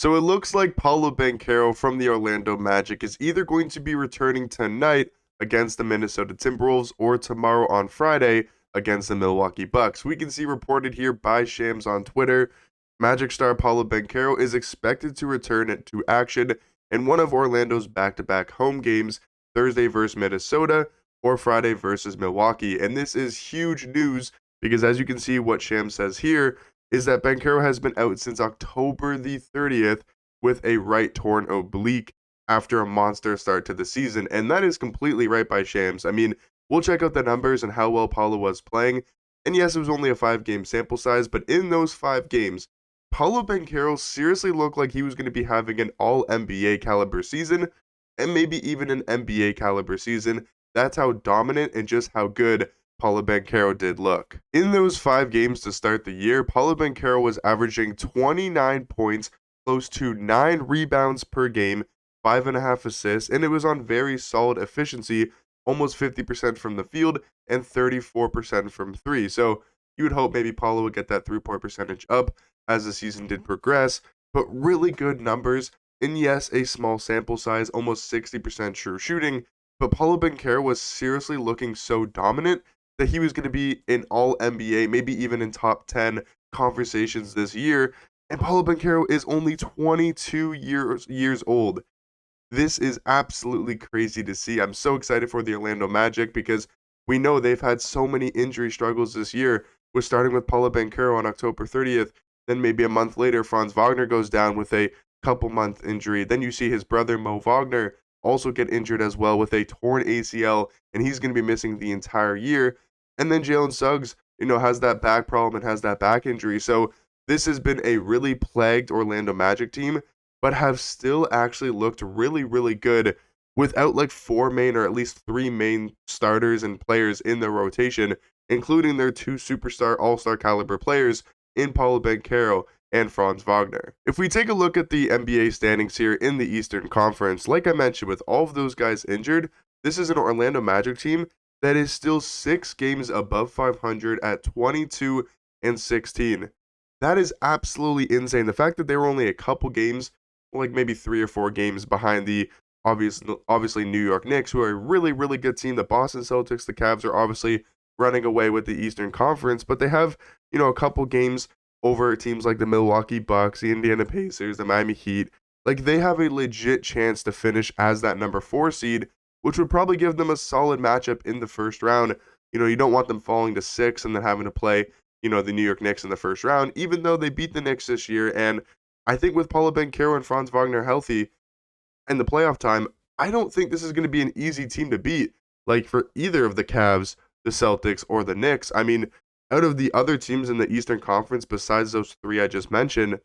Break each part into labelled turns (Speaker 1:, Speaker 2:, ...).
Speaker 1: So it looks like Paolo Banchero from the Orlando Magic is either going to be returning tonight against the Minnesota Timberwolves or tomorrow on Friday against the Milwaukee Bucks. We can see reported here by Shams on Twitter, Magic star Paolo Banchero is expected to return to action in one of Orlando's back-to-back home games, Thursday versus Minnesota or Friday versus Milwaukee. And this is huge news because as you can see what Shams says here, is that Banchero has been out since October the 30th with a right torn oblique after a monster start to the season. And that is completely right by Shams. I mean, we'll check out the numbers and how well Paulo was playing. And yes, it was only a 5-game sample size, but in those 5 games, Paolo Banchero seriously looked like he was going to be having an all-NBA caliber season, and maybe even an NBA caliber season. That's how dominant and just how good Paolo Banchero did look. In those 5 games to start the year, Paolo Banchero was averaging 29 points, close to 9 rebounds per game, 5.5 assists, and it was on very solid efficiency, almost 50% from the field and 34% from 3. So you would hope maybe Paolo would get that 3-point percentage up as the season did progress, but really good numbers. And yes, a small sample size, almost 60% true shooting, but Paolo Banchero was seriously looking so dominant that he was going to be in all NBA, maybe even in top 10 conversations this year. And Paolo Banchero is only 22 years old. This is absolutely crazy to see. I'm so excited for the Orlando Magic because we know they've had so many injury struggles this year. We're starting with Paolo Banchero on October 30th. Then maybe a month later, Franz Wagner goes down with a couple-month injury. Then you see his brother Mo Wagner also get injured as well with a torn ACL, and he's going to be missing the entire year. And then Jalen Suggs, has that back problem and has that back injury. So this has been a really plagued Orlando Magic team, but have still actually looked really, really good without like 4 main or at least 3 main starters and players in their rotation, including their 2 superstar all-star caliber players in Paolo Banchero and Franz Wagner. If we take a look at the NBA standings here in the Eastern Conference, like I mentioned, with all of those guys injured, this is an Orlando Magic team that is still 6 games above 500 at 22-16. That is absolutely insane. The fact that they were only a couple games, like maybe 3 or 4 games behind the obviously New York Knicks, who are a really, really good team. The Boston Celtics, the Cavs are obviously running away with the Eastern Conference, but they have, a couple games over teams like the Milwaukee Bucks, the Indiana Pacers, the Miami Heat. Like, they have a legit chance to finish as that number 4 seed, which would probably give them a solid matchup in the first round. You don't want them falling to 6 and then having to play, the New York Knicks in the first round, even though they beat the Knicks this year. And I think with Paolo Banchero and Franz Wagner healthy in the playoff time, I don't think this is going to be an easy team to beat, like for either of the Cavs, the Celtics, or the Knicks. I mean, out of the other teams in the Eastern Conference besides those 3 I just mentioned,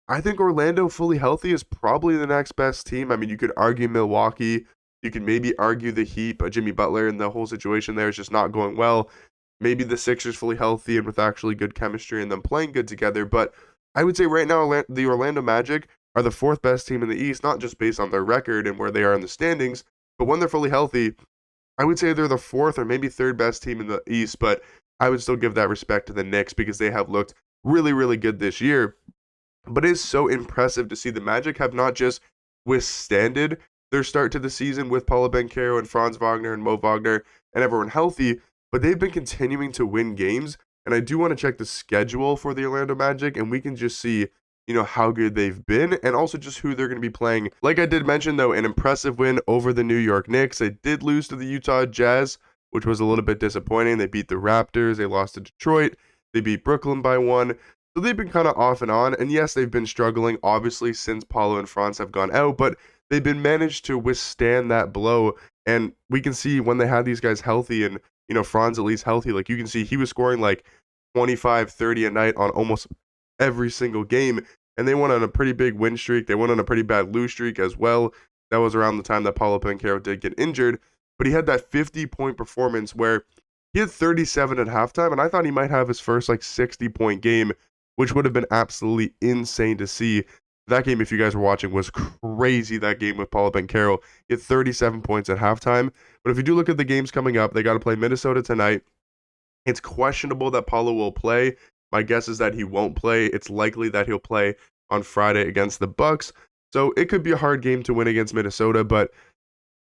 Speaker 1: I think Orlando fully healthy is probably the next best team. I mean, you could argue Milwaukee, you could maybe argue the Heat, but Jimmy Butler and the whole situation there is just not going well. Maybe the Sixers fully healthy and with actually good chemistry and them playing good together. But I would say right now the Orlando Magic are the 4th best team in the East, not just based on their record and where they are in the standings, but when they're fully healthy, I would say they're the 4th or maybe 3rd best team in the East, but I would still give that respect to the Knicks because they have looked really, really good this year. But it is so impressive to see the Magic have not just withstanded their start to the season with Paolo Banchero and Franz Wagner and Mo Wagner and everyone healthy, but they've been continuing to win games. And I do want to check the schedule for the Orlando Magic, and we can just see, how good they've been and also just who they're going to be playing. Like I did mention, though, an impressive win over the New York Knicks. They did lose to the Utah Jazz, which was a little bit disappointing. They beat the Raptors. They lost to Detroit. They beat Brooklyn by 1. So they've been kind of off and on. And yes, they've been struggling, obviously, since Paolo and Franz have gone out, but they've been managed to withstand that blow. And we can see when they had these guys healthy and, Franz at least healthy, like you can see he was scoring like 25, 30 a night on almost every single game. And they went on a pretty big win streak. They went on a pretty bad lose streak as well. That was around the time that Paolo Banchero did get injured. But he had that 50-point performance where he had 37 at halftime, and I thought he might have his first 60-point game, which would have been absolutely insane to see. That game, if you guys were watching, was crazy, that game with Paolo Banchero. He had 37 points at halftime. But if you do look at the games coming up, they got to play Minnesota tonight. It's questionable that Paolo will play. My guess is that he won't play. It's likely that he'll play on Friday against the Bucks. So it could be a hard game to win against Minnesota, but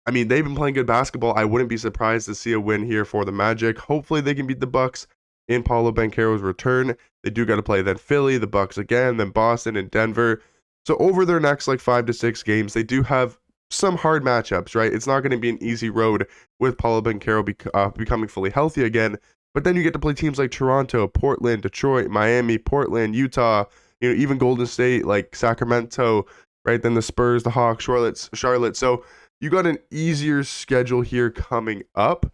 Speaker 1: I mean, they've been playing good basketball. I wouldn't be surprised to see a win here for the Magic. Hopefully they can beat the Bucks in Paolo Banchero's return. They do got to play then Philly, the Bucks again, then Boston and Denver. So over their next like 5 to 6 games, they do have some hard matchups, right? It's not going to be an easy road with Paolo Banchero becoming fully healthy again. But then you get to play teams like Toronto, Portland, Detroit, Miami, Portland, Utah, even Golden State, like Sacramento, right? Then the Spurs, the Hawks, Charlotte. So you got an easier schedule here coming up,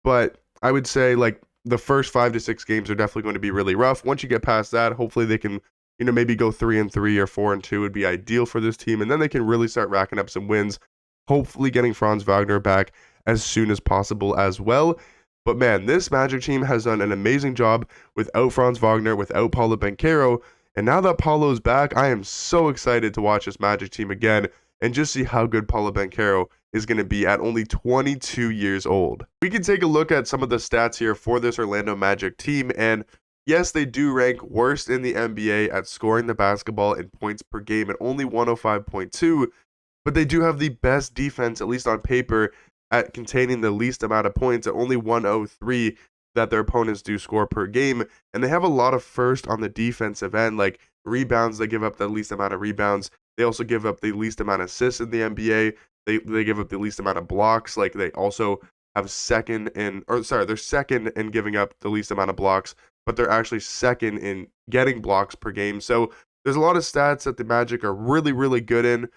Speaker 1: but I would say like the first 5 to 6 games are definitely going to be really rough. Once you get past that, hopefully they can, maybe go 3-3 or 4-2 would be ideal for this team, and then they can really start racking up some wins. Hopefully getting Franz Wagner back as soon as possible as well. But man, this Magic team has done an amazing job without Franz Wagner, without Paolo Banchero, and now that Paulo's back, I am so excited to watch this Magic team again and just see how good Paolo Banchero is going to be at only 22 years old. We can take a look at some of the stats here for this Orlando Magic team, and yes, they do rank worst in the NBA at scoring the basketball in points per game at only 105.2, but they do have the best defense, at least on paper, at containing the least amount of points at only 103 that their opponents do score per game, and they have a lot of first on the defensive end, like rebounds. They give up the least amount of rebounds. They also give up the least amount of assists in the NBA. They give up the least amount of blocks. Like they also have they're second in giving up the least amount of blocks, but they're actually second in getting blocks per game. So there's a lot of stats that the Magic are really, really good in,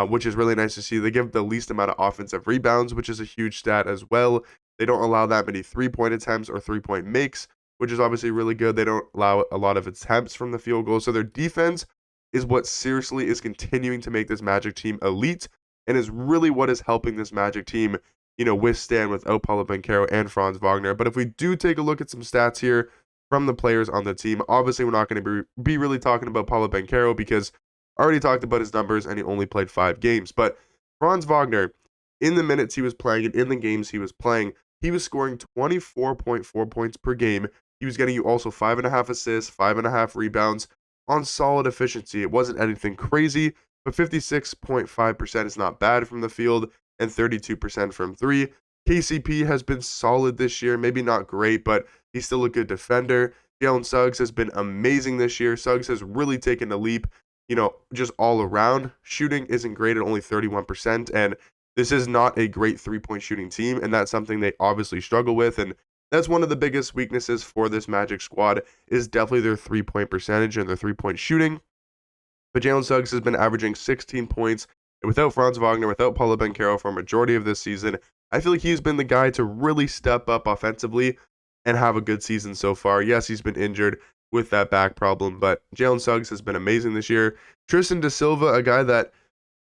Speaker 1: which is really nice to see. They give the least amount of offensive rebounds, which is a huge stat as well. They don't allow that many 3-point attempts or 3-point makes, which is obviously really good. They don't allow a lot of attempts from the field goal. So their defense is what seriously is continuing to make this Magic team elite, and is really what is helping this Magic team, withstand without Paolo Banchero and Franz Wagner. But if we do take a look at some stats here from the players on the team, obviously we're not going to be really talking about Paolo Banchero because I already talked about his numbers and he only played 5 games. But Franz Wagner, in the minutes he was playing and in the games he was playing, he was scoring 24.4 points per game. He was getting you also 5.5 assists, 5.5 rebounds on solid efficiency. It wasn't anything crazy, but 56.5% is not bad from the field and 32% from 3. KCP has been solid this year, maybe not great, but he's still a good defender. Jalen Suggs has been amazing this year. Suggs has really taken a leap, just all around. Shooting isn't great at only 31%, and this is not a great 3-point shooting team, and that's something they obviously struggle with, and that's one of the biggest weaknesses for this Magic squad is definitely their 3-point percentage and their 3-point shooting. But Jalen Suggs has been averaging 16 points, and without Franz Wagner, without Paolo Banchero for a majority of this season, I feel like he's been the guy to really step up offensively and have a good season so far. Yes, he's been injured with that back problem, but Jalen Suggs has been amazing this year. Tristan Da Silva, a guy that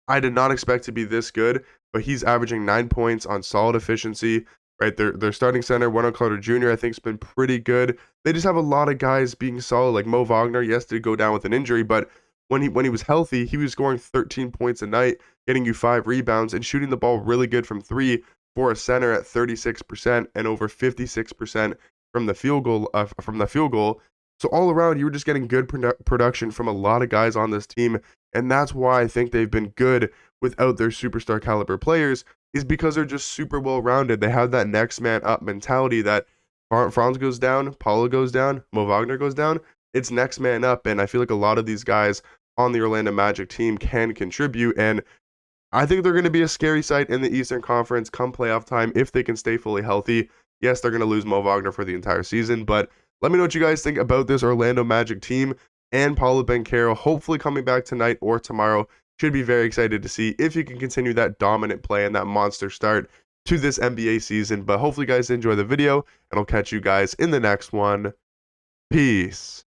Speaker 1: I did not expect to be this good, but he's averaging 9 points on solid efficiency. Right, their starting center, Wendell Carter Jr., I think, has been pretty good. They just have a lot of guys being solid, like Mo Wagner. Yes, did go down with an injury, but when he was healthy, he was scoring 13 points a night, getting you 5 rebounds, and shooting the ball really good from 3 for a center at 36% and over 56% from the field goal. So all around, you were just getting good production from a lot of guys on this team, and that's why I think they've been good without their superstar caliber players, is because they're just super well-rounded. They have that next man up mentality that Franz goes down, Paulo goes down, Mo Wagner goes down. It's next man up, and I feel like a lot of these guys on the Orlando Magic team can contribute, and I think they're going to be a scary sight in the Eastern Conference come playoff time if they can stay fully healthy. Yes, they're going to lose Mo Wagner for the entire season, but let me know what you guys think about this Orlando Magic team and Paolo Banchero hopefully coming back tonight or tomorrow. Should be very excited to see if you can continue that dominant play and that monster start to this NBA season. But hopefully you guys enjoy the video, and I'll catch you guys in the next one. Peace.